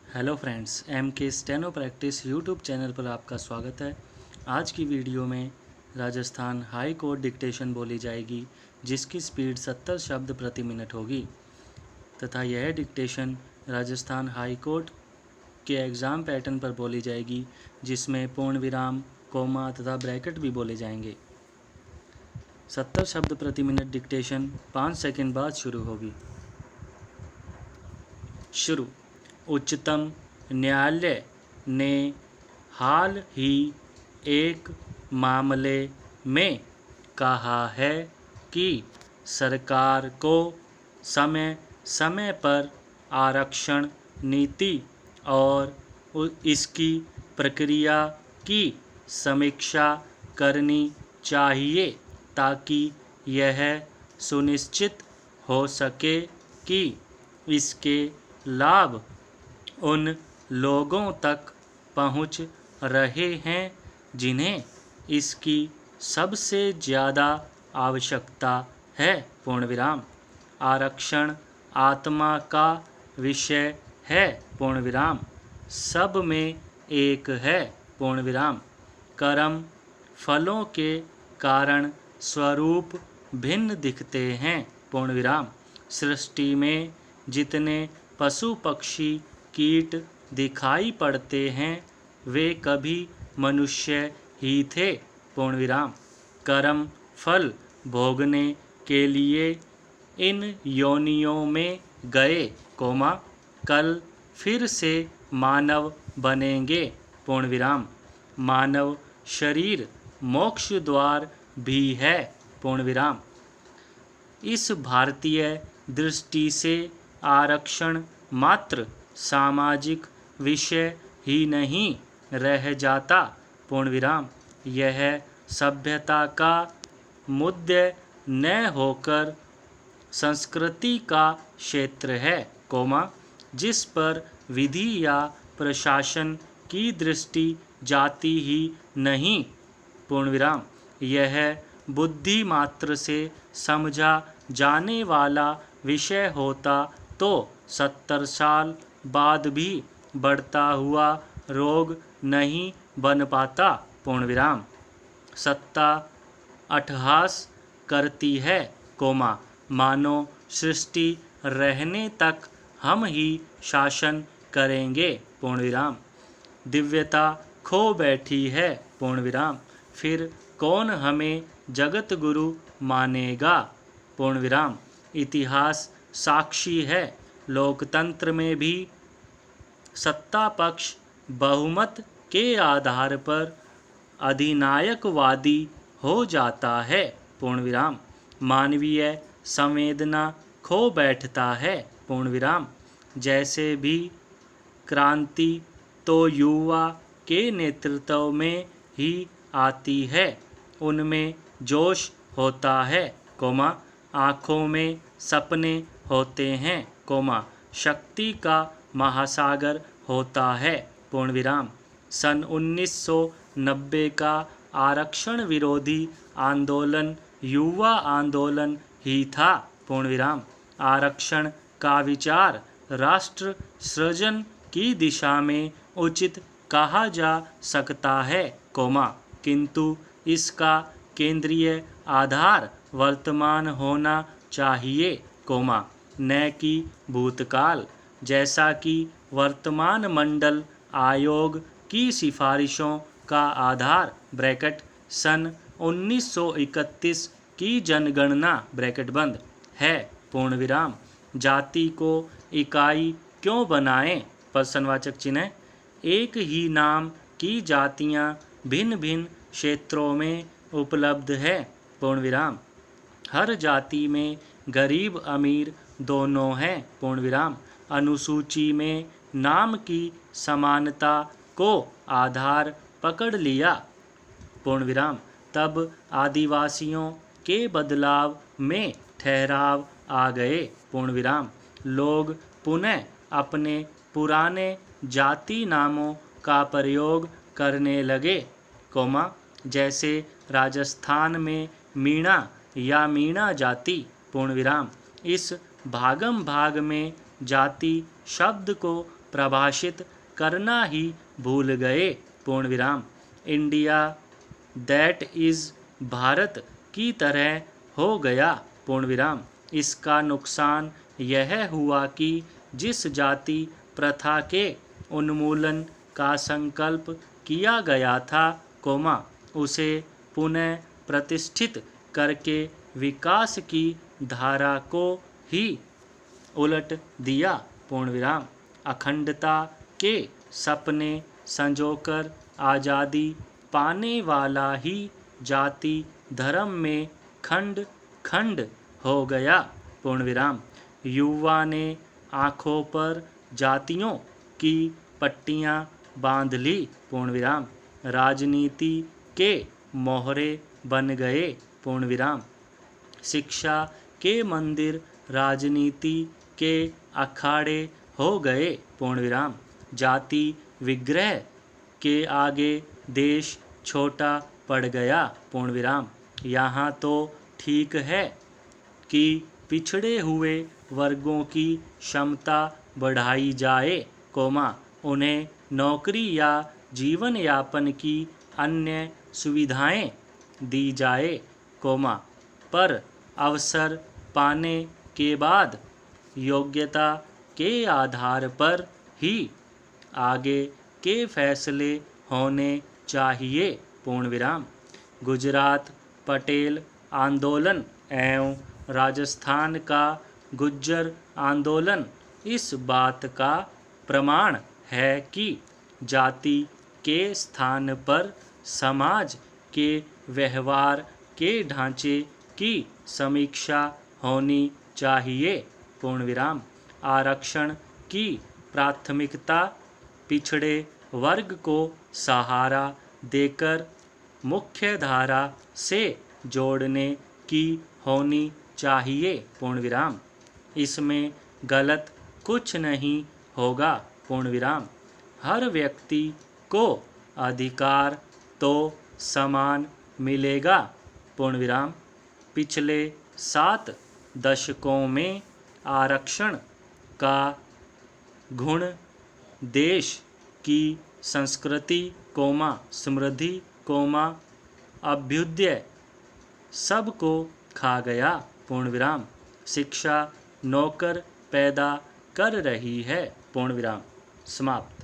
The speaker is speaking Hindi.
हेलो फ्रेंड्स, एम के स्टेनो प्रैक्टिस यूट्यूब चैनल पर आपका स्वागत है। आज की वीडियो में राजस्थान हाई कोर्ट डिक्टेशन बोली जाएगी, जिसकी स्पीड 70 शब्द प्रति मिनट होगी तथा यह डिक्टेशन राजस्थान हाई कोर्ट के एग्ज़ाम पैटर्न पर बोली जाएगी, जिसमें पूर्ण विराम, कोमा तथा ब्रैकेट भी बोले जाएंगे। 70 शब्द प्रति मिनट डिक्टेशन 5 सेकंड बाद शुरू होगी। शुरू। उच्चतम न्यायालय ने हाल ही एक मामले में कहा है कि सरकार को समय समय पर आरक्षण नीति और इसकी प्रक्रिया की समीक्षा करनी चाहिए ताकि यह सुनिश्चित हो सके कि इसके लाभ उन लोगों तक पहुंच रहे हैं जिन्हें इसकी सबसे ज़्यादा आवश्यकता है। पूर्ण विराम। आरक्षण आत्मा का विषय है। पूर्ण विराम। सब में एक है। पूर्ण विराम। कर्म फलों के कारण स्वरूप भिन्न दिखते हैं। पूर्ण विराम। सृष्टि में जितने पशु पक्षी कीट दिखाई पड़ते हैं वे कभी मनुष्य ही थे। पूर्ण विराम। कर्म फल भोगने के लिए इन योनियों में गए, कोमा कल फिर से मानव बनेंगे। पूर्ण विराम। मानव शरीर मोक्ष द्वार भी है। पूर्ण विराम। इस भारतीय दृष्टि से आरक्षण मात्र सामाजिक विषय ही नहीं रह जाता। पूर्ण विराम। यह सभ्यता का मुद्दे न होकर संस्कृति का क्षेत्र है, कोमा जिस पर विधि या प्रशासन की दृष्टि जाती ही नहीं। पूर्ण विराम। यह बुद्धि मात्र से समझा जाने वाला विषय होता तो 70 साल बाद भी बढ़ता हुआ रोग नहीं बन पाता। पूर्ण विराम। सत्ता अट्टहास करती है, कोमा मानो सृष्टि रहने तक हम ही शासन करेंगे। पूर्ण विराम। दिव्यता खो बैठी है। पूर्ण विराम। फिर कौन हमें जगत गुरु मानेगा। पूर्ण विराम। इतिहास साक्षी है, लोकतंत्र में भी सत्ता पक्ष बहुमत के आधार पर अधिनायकवादी हो जाता है। पूर्ण विराम। मानवीय संवेदना खो बैठता है। पूर्ण विराम। जैसे भी क्रांति तो युवा के नेतृत्व में ही आती है, उनमें जोश होता है, कोमा आँखों में सपने होते हैं, कोमा शक्ति का महासागर होता है। पूर्ण विराम। सन 1990 का आरक्षण विरोधी आंदोलन युवा आंदोलन ही था। पूर्ण विराम। आरक्षण का विचार राष्ट्र सृजन की दिशा में उचित कहा जा सकता है, कोमा किंतु इसका केंद्रीय आधार वर्तमान होना चाहिए, कोमा न कि भूतकाल, जैसा कि वर्तमान मंडल आयोग की सिफारिशों का आधार ब्रैकेट सन 1931 की जनगणना ब्रैकेट बंद है। पूर्ण विराम। जाति को इकाई क्यों बनाएं? प्रश्नवाचक चिन्ह। एक ही नाम की जातियां भिन्न भिन्न क्षेत्रों में उपलब्ध है। पूर्ण विराम। हर जाति में गरीब अमीर दोनों हैं। पूर्ण विराम। अनुसूची में नाम की समानता को आधार पकड़ लिया। पूर्ण विराम। तब आदिवासियों के बदलाव में ठहराव आ गए। पूर्ण विराम। लोग पुनः अपने पुराने जाति नामों का प्रयोग करने लगे, कोमा जैसे राजस्थान में मीणा या मीणा जाति। पूर्ण विराम। इस भागम भाग में जाति शब्द को प्रभाषित करना ही भूल गए। पूर्ण विराम। इंडिया दैट इज़ भारत की तरह हो गया। पूर्ण विराम। इसका नुकसान यह हुआ कि जिस जाति प्रथा के उन्मूलन का संकल्प किया गया था, उसे पुनः प्रतिष्ठित करके विकास की धारा को ही उलट दिया। पूर्ण विराम। अखंडता के सपने संजोकर आज़ादी पाने वाला ही जाति धर्म में खंड खंड हो गया। पूर्ण विराम। युवा ने आँखों पर जातियों की पट्टियाँ बांध ली। पूर्ण विराम। राजनीति के मोहरे बन गए। पूर्ण विराम। शिक्षा के मंदिर राजनीति के अखाड़े हो गए। पूर्ण विराम। जाति विग्रह के आगे देश छोटा पड़ गया। पूर्ण विराम। यहाँ तो ठीक है कि पिछड़े हुए वर्गों की क्षमता बढ़ाई जाए, उन्हें नौकरी या जीवन यापन की अन्य सुविधाएं दी जाए, पर अवसर पाने के बाद योग्यता के आधार पर ही आगे के फैसले होने चाहिए। पूर्ण विराम। गुजरात पटेल आंदोलन एवं राजस्थान का गुज्जर आंदोलन इस बात का प्रमाण है कि जाति के स्थान पर समाज के व्यवहार के ढांचे की समीक्षा होनी चाहिए। पूर्ण विराम। आरक्षण की प्राथमिकता पिछड़े वर्ग को सहारा देकर मुख्य धारा से जोड़ने की होनी चाहिए। पूर्ण विराम। इसमें गलत कुछ नहीं होगा। पूर्ण विराम। हर व्यक्ति को अधिकार तो समान मिलेगा। पूर्ण विराम। पिछले 7 दशकों में आरक्षण का गुण देश की संस्कृति, समृद्धि, अभ्युदय सबको खा गया। पूर्ण विराम। शिक्षा नौकर पैदा कर रही है। पूर्ण विराम। समाप्त।